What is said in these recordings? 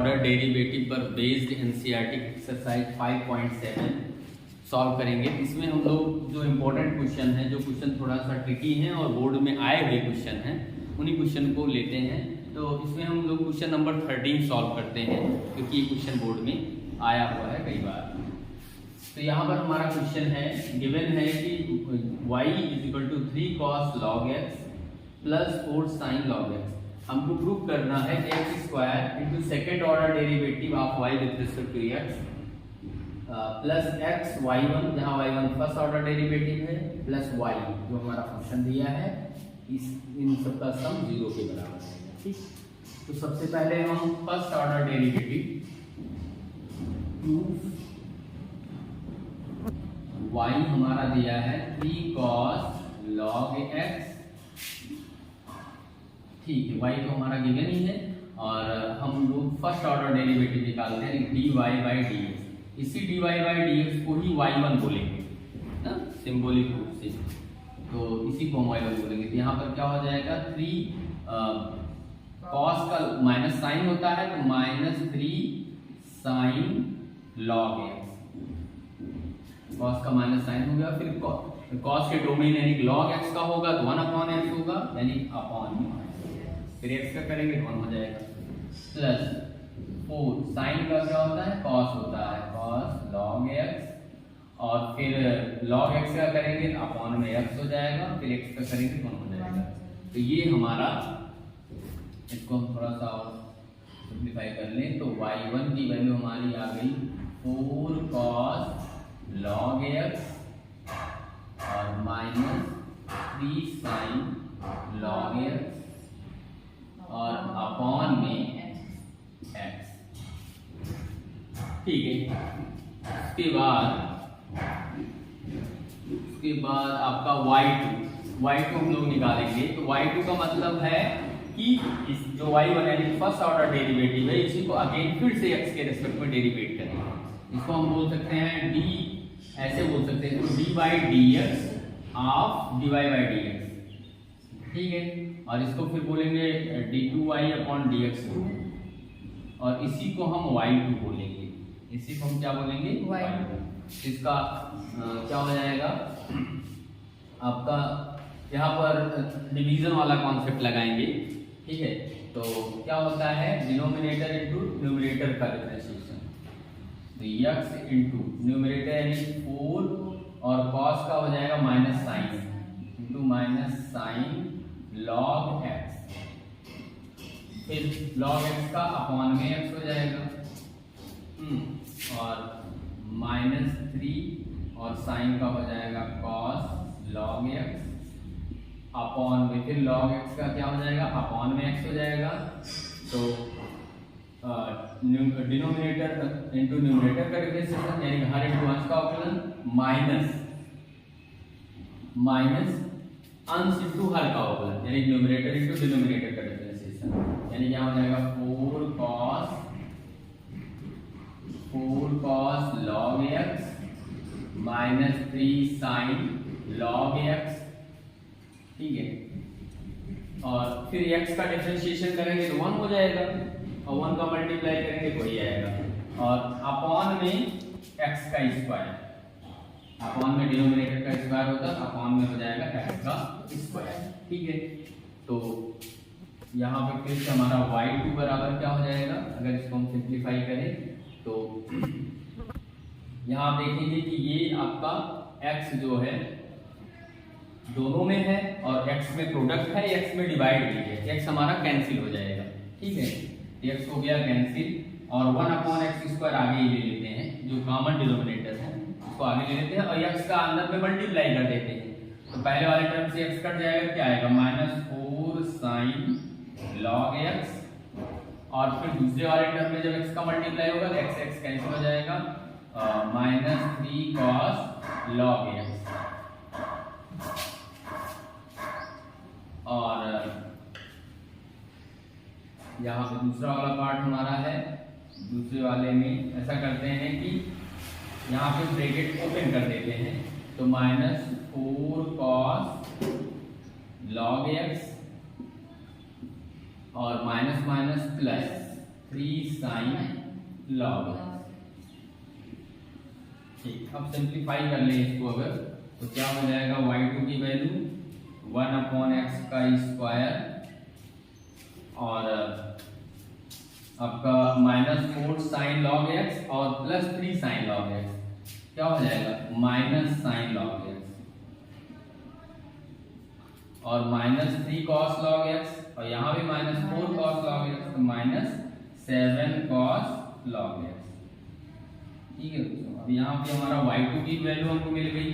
Order derivative पर based NCERT exercise 5.7 solve करेंगे। इसमें हम लोग जो इम्पोर्टेंट क्वेश्चन है, जो क्वेश्चन थोड़ा सा ट्रिकी हैं और बोर्ड में आए हुए क्वेश्चन हैं, उन्हीं क्वेश्चन को लेते हैं। तो इसमें हम लोग क्वेश्चन नंबर 13 सॉल्व करते हैं, क्योंकि ये क्वेश्चन बोर्ड में आया हुआ है कई बार। तो यहाँ पर हमारा क्वेश्चन है, गिवन है कि y = 3 cos log x plus 4 sin log x। हमको प्रूव करना है x² into second order derivative of y with respect to x plus x y1, जहाँ y1 फर्स्ट ऑर्डर डेरिवेटिव है, प्लस y जो हमारा फंक्शन दिया है, इन सबका सम 0 के बराबर है। ठीक, तो सबसे पहले हम फर्स्ट ऑर्डर डेरिवेटिव y हमारा दिया है 3 cos log x। ठीक है, y तो हमारा गिवन ही है और हम लोग फर्स्ट ऑर्डर डेरिवेटिव निकालते हैं dy by dx। इसी dy by dx को ही y1 बोलेंगे ना, सिंबॉलिक रूप से, तो इसी को हम y1 बोलेंगे। तो यहाँ पर क्या हो जाएगा, 3 cos का माइनस साइन होता है, तो -3 sin log x। cos का माइनस साइन हो गया, फिर cos के डोमेन यानी log x का होगा तो 1/x होगा, यानी अपॉन, फिर x का करेंगे तो 1 हो जाएगा, प्लस 4 साइन का क्या होता है, cos होता है, cos log x, और फिर log x का करेंगे तो अपॉन में x हो जाएगा, फिर x का करेंगे तो 1 हो जाएगा। तो ये हमारा, इसको हम थोड़ा सा और सिंप्लीफाई कर लें तो y1 की वैल्यू हमारी आ गई 4 cos log x और -3 sin log x और अपॉन में x। ठीक है, उसके बाद आपका y2 हम लोग निकालेंगे। तो y2 का मतलब है कि इस जो y1 यानी फर्स्ट ऑर्डर डेरिवेटिव है, इसी को अगेन फिर से x के रिस्पेक्ट में डेरिवेट करेंगे। इसको हम बोल सकते हैं d, ऐसे बोल सकते हैं dy dx of dy by dx। ठीक है, और इसको फिर बोलेंगे d2y/dx2, और इसी को हम y2 बोलेंगे। इसी को हम क्या बोलेंगे, y2। इसका क्या हो जाएगा आपका, यहाँ पर डिवीजन वाला कॉन्सेप्ट लगाएंगे। ठीक है, तो क्या होता है, डिनोमिनेटर इनटू न्यूमरेटर का डिफरेंशिएशन। तो x इंटू न्यूमरेटर यानी 4 और cos का हो जाएगा minus sine into minus sine log x, फिर log x का अपॉन में x हो जाएगा, और -3 और साइन का हो जाएगा cos log x, अपॉन में फिर log x का क्या हो जाएगा, अपॉन में x हो जाएगा। तो डिनोमिनेटर इंटू न्यूमरेटर का डिफरेंशिएशन यानी हर इंटू अंश का अवकलन, माइनस अंश इंटू हर का अवकलन यानी न्यूमरेटर इंटू डिनोमिनेटर का डिफरेंशिएशन, यानी क्या हो जाएगा 4 cos log x -3 sin log x। ठीक है, और फिर x का डिफरेंशिएशन करेंगे तो 1 हो जाएगा, और 1 का मल्टीप्लाई करेंगे तो वही आएगा, और अपॉन में x का स्क्वायर, अपॉन में डिनोमिनेटर का स्क्वायर होता है, अपॉन में हो जाएगा x का स्क्वायर। ठीक है, तो यहाँ पे फिर से हमारा y2 बराबर क्या हो जाएगा, अगर इसको हम सिंप्लीफाई करें तो यहाँ देखेंगे कि ये आपका x जो है दोनों में है, और x में प्रोडक्ट है, x में डिवाइड भी है, x हमारा कैंसिल हो जाएगा। ठीक है, x हो गया कैंसिल, और 1/x² आगे ही ले लेते हैं, जो कॉमन डिनोमिनेटर है उसको आगे ले लेते हैं, और x का अंदर में मल्टीप्लाई कर देते हैं। तो पहले वाले टर्म से x कट जाएगा, क्या आएगा, -4 sin log x, और फिर दूसरे वाले टर्म में जब x का मल्टीप्लाई होगा तो x कैंसिल हो जाएगा, -3 cos log x। और यहाँ पे दूसरा वाला पार्ट हमारा है, दूसरे वाले में ऐसा करते हैं कि यहाँ पे ब्रैकेट ओपन कर देते हैं, तो -4 cos log x और minus minus plus 3 sin sign log x. ठीक, अब सिंप्लीफाई कर लें इसको अगर, तो क्या हो जाएगा, y2 की वैल्यू 1/x का स्क्वायर और आपका -4 साइन लॉग x और +3 साइन लॉग x, क्या हो जाएगा माइनस साइन लॉग x और -3 कॉस लॉग x और यहाँ भी -4 कॉस लॉग x, तो -7 कॉस लॉग x। ठीक है दोस्तों, अब यहाँ पे हमारा y2 की वैल्यू हमको मिल गई,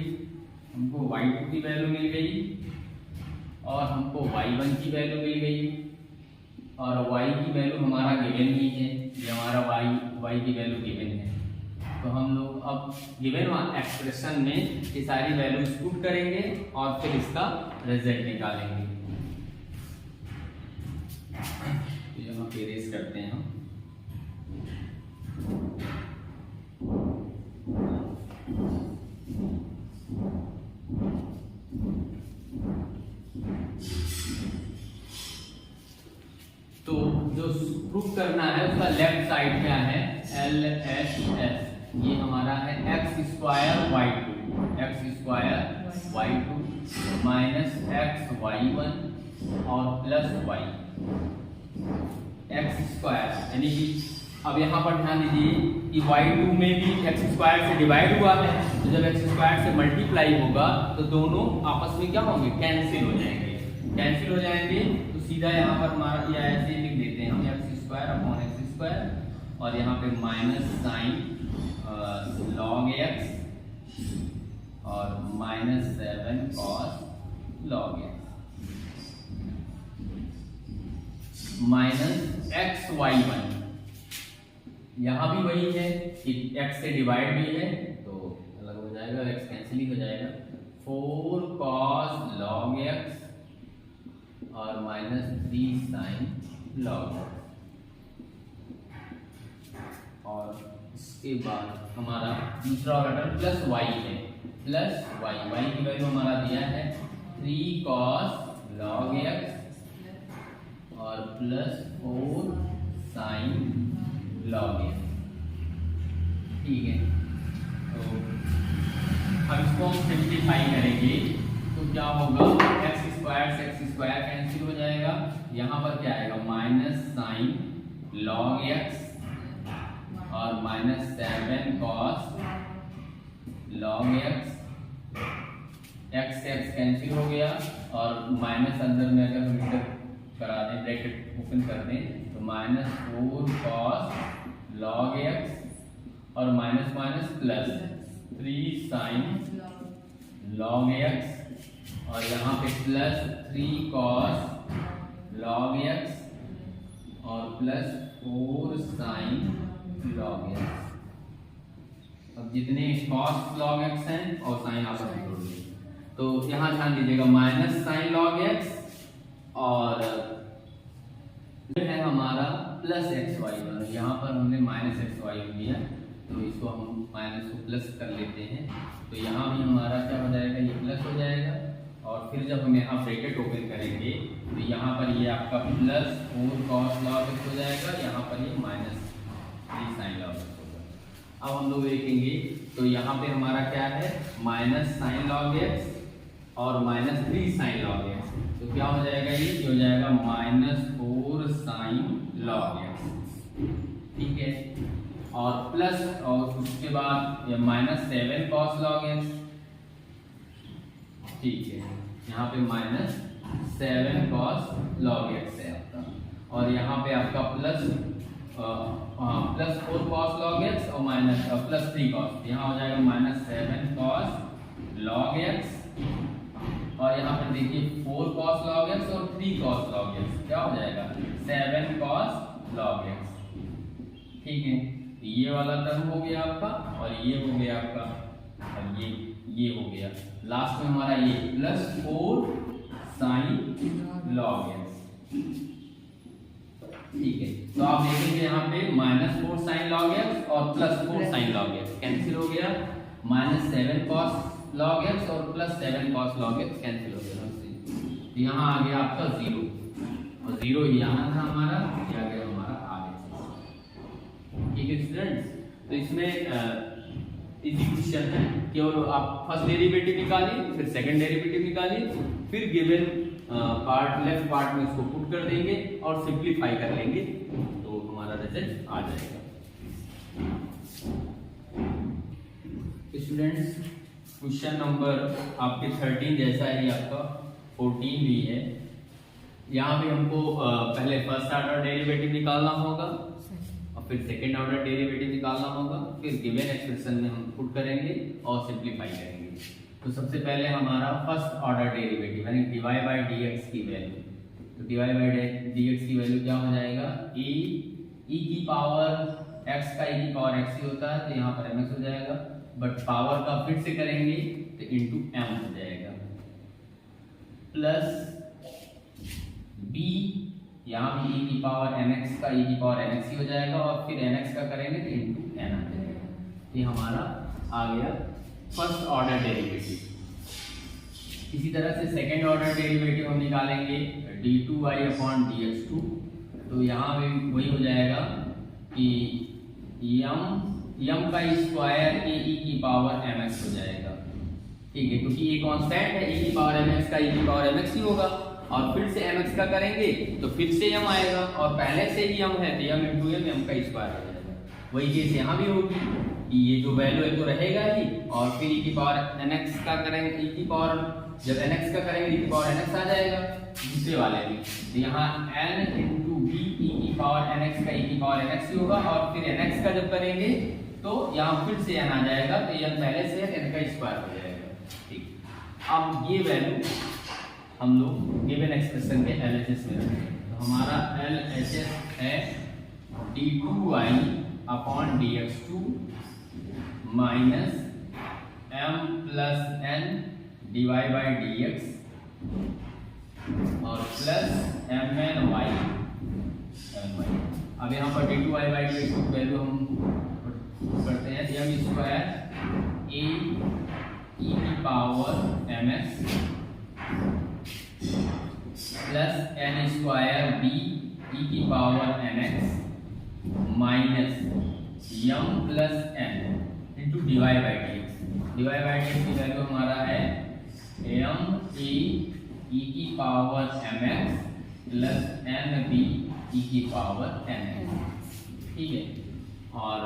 हमको y2 की वैल्यू मिल गई और हमको y1 की वैल्यू मिल गई और y की वैल्यू हमारा गिवन ही है, ये हमारा y की वैल्यू गिवन है। तो हम लोग अब गिवन एक्सप्रेशन में ये सारी वैल्यूज पुट करेंगे और फिर इसका रिजल्ट निकालेंगे। तो यहाँ पे रेस करते हैं हम। तो जो प्रूफ करना है उसका लेफ्ट साइड क्या है, LHS, ये हमारा है x² y2 माइनस xy1 और प्लस y x², यानी कि अब यहाँ पर ध्यान दीजिए कि y2 में भी x² से डिवाइड हुआ है, तो जब x² से मल्टीप्लाई होगा तो दोनों आपस में क्या होंगे, कैंसिल हो जाएंगे। तो सीधा यहाँ पर हमारा ये ऐसे लिख देते हैं हम x² और यहाँ पे माइनस साइन लॉग x और -7 cos log x minus xy1, यहाँ भी वही है कि x से डिवाइड भी है तो अलग हो जाएगा, x कैंसिल ही हो जाएगा, 4 cos log x और -3 sin log x। और इसके बाद हमारा दूसरा ऑर्डर प्लस y है, प्लस y की वैल्यू हमारा दिया है 3 cos log x और +4 sin log x। ठीक है, तो अब इसको हम सिंप्लीफाई करेंगे तो क्या होगा, x² से x² कैंसिल हो जाएगा, यहाँ पर क्या आएगा माइनस साइन log x और -7 cos log x, x से x कैंसिल हो गया और माइनस अंदर में अगर हम इंटर करा दें, ब्रैकेट ओपन कर दें तो -4 cos log x और minus plus 3 sin log x और यहाँ पे +3 cos log x और +4 sin log x। अब जितने cos log x हैं और sin आपस में जोड़ दें, तो यहाँ ध्यान दीजिएगा माइनस साइन log x और है हमारा प्लस xy1, यहाँ पर हमने -xy लिया तो इसको हम माइनस को प्लस कर लेते हैं, तो यहाँ भी हमारा क्या हो जाएगा, ये प्लस हो जाएगा और फिर जब हम यहाँ ब्रैकेट ओपन करेंगे तो यहाँ पर ये आपका +4 cos log x हो जाएगा, यहाँ पर ये -3 sin log x होगा। अब हम लोग देखेंगे तो यहाँ पे हमारा क्या है, माइनस साइन log x और -3 sin log x, तो क्या हो जाएगा, ये हो जाएगा -4 sin log x। ठीक है, और प्लस और उसके बाद ये -7 cos log x। ठीक है, यहाँ पे -7 cos log x है आपका और यहाँ पे आपका +4 cos log x और +3 cos, यहाँ हो जाएगा -7 cos log x और यहाँ पर देखिए 4 cos log x और 3 cos log x, क्या हो जाएगा 7 cos log x। ठीक है, ये वाला टर्म हो गया आपका और ये हो गया आपका और ये हो गया, लास्ट में हमारा ये +4 sin log x। ठीक है, तो आप देखेंगे यहाँ पे -4 sin log x और +4 sin log x कैंसिल हो गया, -7 cos log x और +7 cos log x कैंसिल हो गया, तो यहाँ आ गया आपका 0 और 0 ही यहाँ था हमारा, ये आ गया हमारा आगे। ठीक है स्टूडेंट्स, तो इसमें इजी क्वेश्चन है, केवल आप फर्स्ट डेरिवेटिव निकालिए, फिर सेकंड डेरिवेटिव निकालिए, फिर गिवन पार्ट लेफ्ट पार्ट में इसको पुट कर देंगे और सिंप्लीफाई कर लेंगे तो हमारा रिजल्ट आ जाएगा। स्टूडेंट्स क्वेश्चन नंबर आपके 13 जैसा ही आपका 14 भी है। यहाँ पे हमको पहले फर्स्ट ऑर्डर डेरिवेटिव निकालना होगा और फिर सेकंड ऑर्डर डेरिवेटिव निकालना होगा, फिर गिवन एक्सप्रेशन में हम पुट करेंगे और सिंप्लीफाई करेंगे। तो सबसे पहले हमारा फर्स्ट ऑर्डर डेरिवेटिव यानी dy बाई dx की वैल्यू, तो dy बाई dx की वैल्यू क्या हो जाएगा, e की पावर x का e की पावर x ही होता है तो यहाँ पर mx हो जाएगा, बट पावर का फिर से करेंगे तो इनटू m हो जाएगा, प्लस b यहाँ भी e की पावर mx का e की पावर mx ही हो जाएगा और फिर nx का करेंगे तो इनटू n आ जाएगा। ये हमारा आ गया फर्स्ट ऑर्डर डेरिवेटिव। इसी तरह से सेकंड ऑर्डर डेरिवेटिव हम निकालेंगे d2y अपॉन dx2, तो यहाँ भी वही हो जाएगा कि m का स्क्वायर a e की पावर mx हो जाएगा, ठीक है, क्योंकि ये कांस्टेंट है, e की पावर mx का e की पावर mx ही होगा और फिर से mx का करेंगे तो फिर से m आएगा और पहले से ही m है तो m इंटू m का स्क्वायर हो जाएगा। वही केस यहाँ भी होगी कि ये जो वैल्यू है तो रहेगा ही और फिर e की पावर nx का करेंगे, e की पावर जब nx का करेंगे e की पावर nx आ जाएगा दूसरे वाले में, तो यहाँ n इंटू b e की पावर nx का e की पावर nx ही होगा और फिर nx का जब करेंगे तो यहाँ फिर से n आ जाएगा तो n पहले से n का स्क्वायर हो जाएगा। ठीक, अब ये वैल्यू हम लोग गिवन एक्सप्रेशन के LHS में रखेंगे, तो हमारा LHS है d2y upon dx2 minus m plus n dy by dx और प्लस mny। अब यहाँ पर d2y बाई dx की वैल्यू हम करते हैं m स्क्वायर a e की power mx plus n square b e की power mx minus m plus n into dy by dx। dy by dx की वैल्यू हमारा है m a e की power mx plus n b e की power nx, ठीक है, और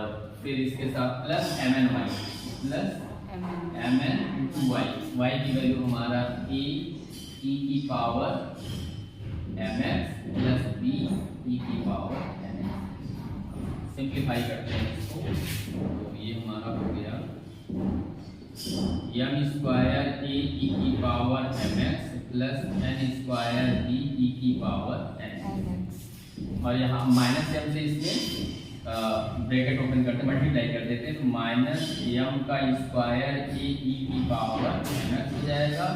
फिर इसके साथ plus mn y plus mn into y, y की वैल्यू हमारा a e की power mx plus b e की पावर nx। सिंप्लीफाई करते हैं इसको, तो ये हमारा हो गया m स्क्वायर a e की power mx plus n square b e की पावर nx और यहाँ माइनस m से इसमें ब्रैकेट ओपन करते मल्टीप्लाई कर देते हैं तो माइनस m का स्क्वायर a e की पावर mx हो जाएगा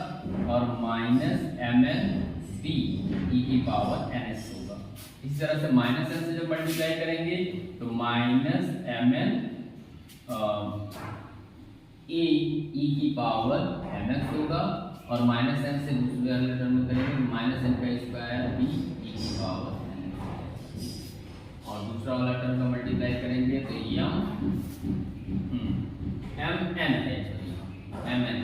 और माइनस mn b e की पावर ns होगा। इसी तरह से माइनस m से जब मल्टीप्लाई करेंगे तो माइनस mn a e की पावर mx होगा और माइनस n से दूसरे वाले टर्म में करेंगे माइनस n का स्क्वायर b e की पावर और दूसरा वाला टर्म का मल्टीप्लाई करेंगे तो mn है, mn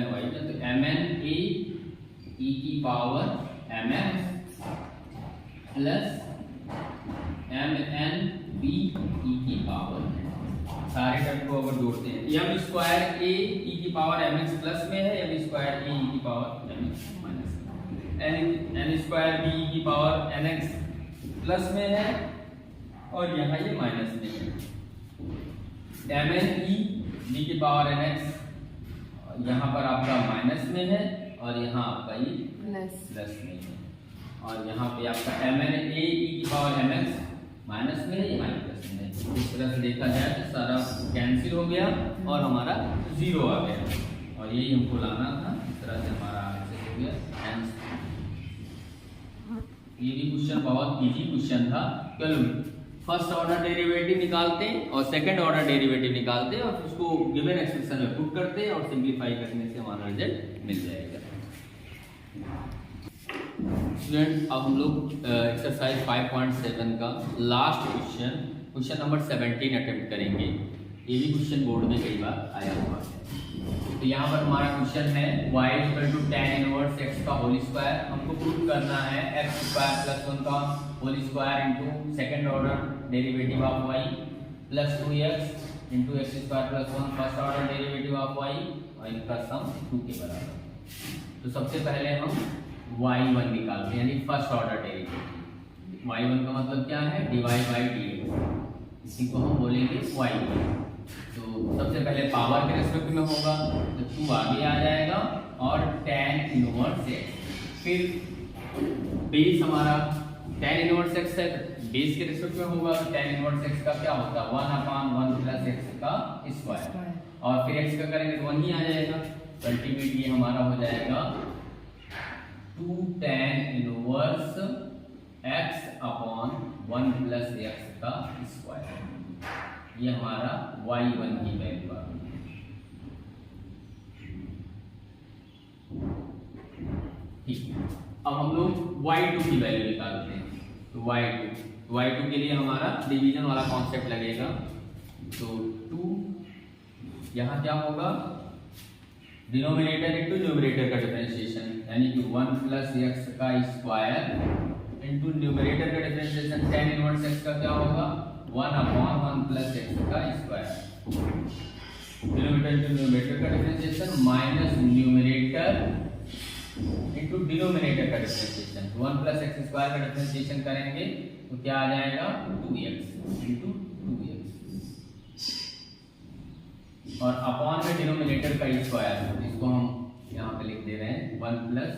y तो mn a e की power mx plus mn b e की पावर, सारे टर्म को अगर जोड़ते हैं m स्क्वायर a e की पावर mx प्लस में है, m स्क्वायर a e की power mx minus, n square b e की पावर nx प्लस में है और यहाँ ये माइनस में है, mn e b की पावर nx यहाँ पर आपका माइनस में है और यहाँ आपका ये प्लस में है और यहाँ पे आपका mn a e की पावर mx माइनस में है, ये माइनस में है। इस तरह से देखा जाए तो सारा कैंसिल हो गया और हमारा 0 आ गया और यही हमको लाना था। इस तरह से हमारा आंसर हो गया आंसर। ये भी क्वेश्चन बहुत इजी क्वेश्चन था, चलो फर्स्ट ऑर्डर डेरिवेटिव निकालते और सेकंड ऑर्डर डेरिवेटिव निकालते और उसको गिवन एक्सप्रेशन में पुट करते और सिंप्लीफाई करने से हमारा रिजल्ट मिल जाएगा। स्टूडेंट अब हम लोग एक्सरसाइज 5.7 का लास्ट क्वेश्चन नंबर 17 अटेम्प्ट करेंगे। ये भी क्वेश्चन बोर्ड में कई बार आया हुआ है। तो यहाँ पर हमारा क्वेश्चन है y = tan इनवर्स x का होल स्क्वायर। हमको प्रूव करना है x स्क्वायर प्लस 1 का whole square into second order derivative of y plus 2x into x square plus 1 first order derivative of y और इनका सम 2 के बराबर। तो सबसे पहले हम y1 निकालते हैं, यानी फर्स्ट ऑर्डर डेरिवेटिव। y1 का मतलब क्या है? dy बाई dx, इसी को हम बोलेंगे y1। तो सबसे पहले पावर के रेस्पेक्ट में होगा तो 2 आगे आ जाएगा और tan इनवर्स x, फिर बेस हमारा tan इनवर्स x है, बेस के रेस्पेक्ट में होगा तो tan इनवर्स x का क्या होता है? 1/1 प्लस x का स्क्वायर, और फिर x का करेंगे तो 1 ही आ जाएगा। अल्टीमेट ये हमारा हो जाएगा 2 tan inverse x/1 plus x का स्क्वायर। ये हमारा y1 की वैल्यू आ गई। ठीक है, अब हम लोग y2 की वैल्यू निकालते हैं। तो y2 के लिए हमारा डिवीजन वाला कॉन्सेप्ट लगेगा। तो 2 यहाँ क्या होगा? डिनोमिनेटर इनटू न्यूमरेटर का डिफरेंशिएशन, यानी कि 1 प्लस x का स्क्वायर इनटू न्यूमरेटर का डिफरेंशिएशन tan इनवर्स x का क्या होगा? 1/1 प्लस x का स्क्वायर। डिनोमिनेटर इनटू न्यूमरेटर का differentiation minus numerator into denominator का डिफरेंशिएशन। 1 प्लस x स्क्वायर का डिफरेंशिएशन करेंगे तो क्या आ जाएगा? 2x इनटू 2x, और अपॉन में डिनोमिनेटर का स्क्वायर, इसको हम यहाँ पे लिख दे रहे हैं 1 प्लस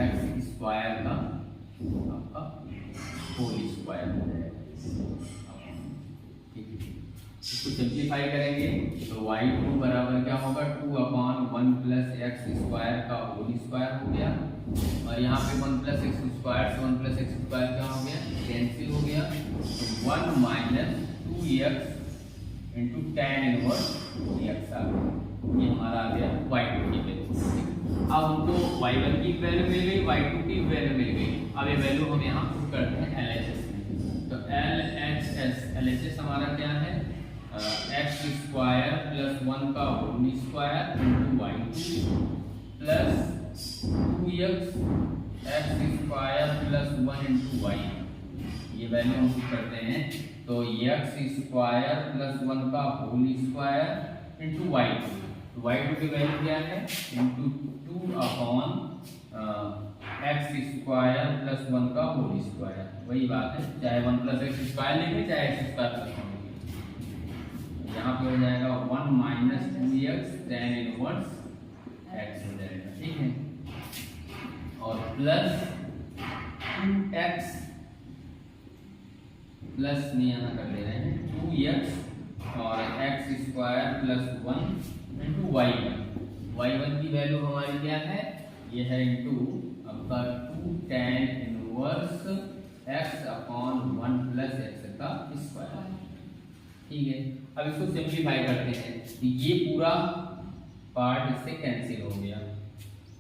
x स्क्वायर का आपका होल स्क्वायर हो जाएगा। इसको सिंप्लीफाई करेंगे तो y2 बराबर क्या होगा? 2/1 प्लस x स्क्वायर का होल स्क्वायर हो गया, और यहाँ पे 1 प्लस x स्क्वायर से 1 प्लस x स्क्वायर क्या हो गया? कैंसिल हो गया। तो 1 minus 2x into tan inverse x आ गया। ये हमारा आ गया y2 की वैल्यू। अब हमको y1 की वैल्यू मिल गई, y2 की वैल्यू मिल गई। अब ये वैल्यू हम यहाँ पुट करते हैं LHS में। तो LHS हमारा क्या है? x स्क्वायर प्लस 1 का whole square into y2 plus 2x x square plus 1 into y। ये वैल्यू हम पुट करते हैं। तो x स्क्वायर प्लस 1 का होल स्क्वायर इंटू y2, तो y2 की वैल्यू क्या है? इंटू 2/x स्क्वायर प्लस 1 का होल स्क्वायर। वही बात है, चाहे 1 प्लस x स्क्वायर लिखे चाहे x स्क्वायर प्लस 1 लिखे। यहाँ पे हो जाएगा 1 minus 2x tan inverse x हो जाएगा। ठीक है, और प्लस 2x प्लस में यहाँ कर ले रहे हैं 2x और x square plus 1 into y1 की वैल्यू हमारी क्या है? ये है इंटू आपका 2 tan inverse x/1 plus x का स्क्वायर। ठीक है, अब इसको सिंप्लीफाई करते हैं तो ये पूरा पार्ट इससे कैंसिल हो गया।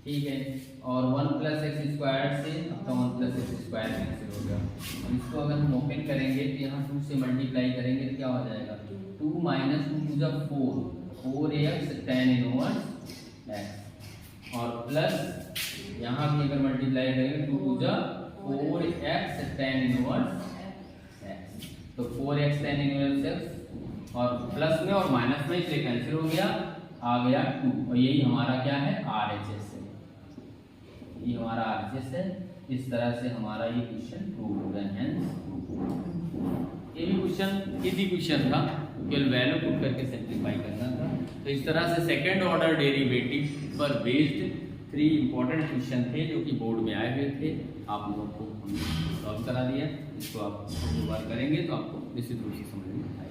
ठीक है, और 1 प्लस x स्क्वायर से आपका 1 प्लस x स्क्वायर कैंसिल हो गया। अब इसको अगर हम ओपन करेंगे तो यहाँ 2 से मल्टीप्लाई करेंगे तो क्या हो जाएगा? 2 minus 2 to the 4x tan inverse x, और प्लस यहाँ भी अगर मल्टीप्लाई करेंगे 2 to the 4x tan inverse x, तो 4x tan इनवर्स x और प्लस में और माइनस में इसलिए कैंसिल हो गया, आ गया 2, और यही हमारा क्या है? RHS है। ये हमारा RHS है। इस तरह से हमारा ये क्वेश्चन प्रूव हो गया है। ये भी क्वेश्चन इजी क्वेश्चन था, केवल वैल्यू पुट करके सिंप्लीफाई करना था। तो इस तरह से सेकंड ऑर्डर डेरिवेटिव पर बेस्ड 3 इंपॉर्टेंट क्वेश्चन थे जो कि बोर्ड में आए हुए थे। आप लोगों को हमने सॉल्व करा दिया। इसको आप दो बार करेंगे तो आपको निश्चित रूप से समझ में आएगा।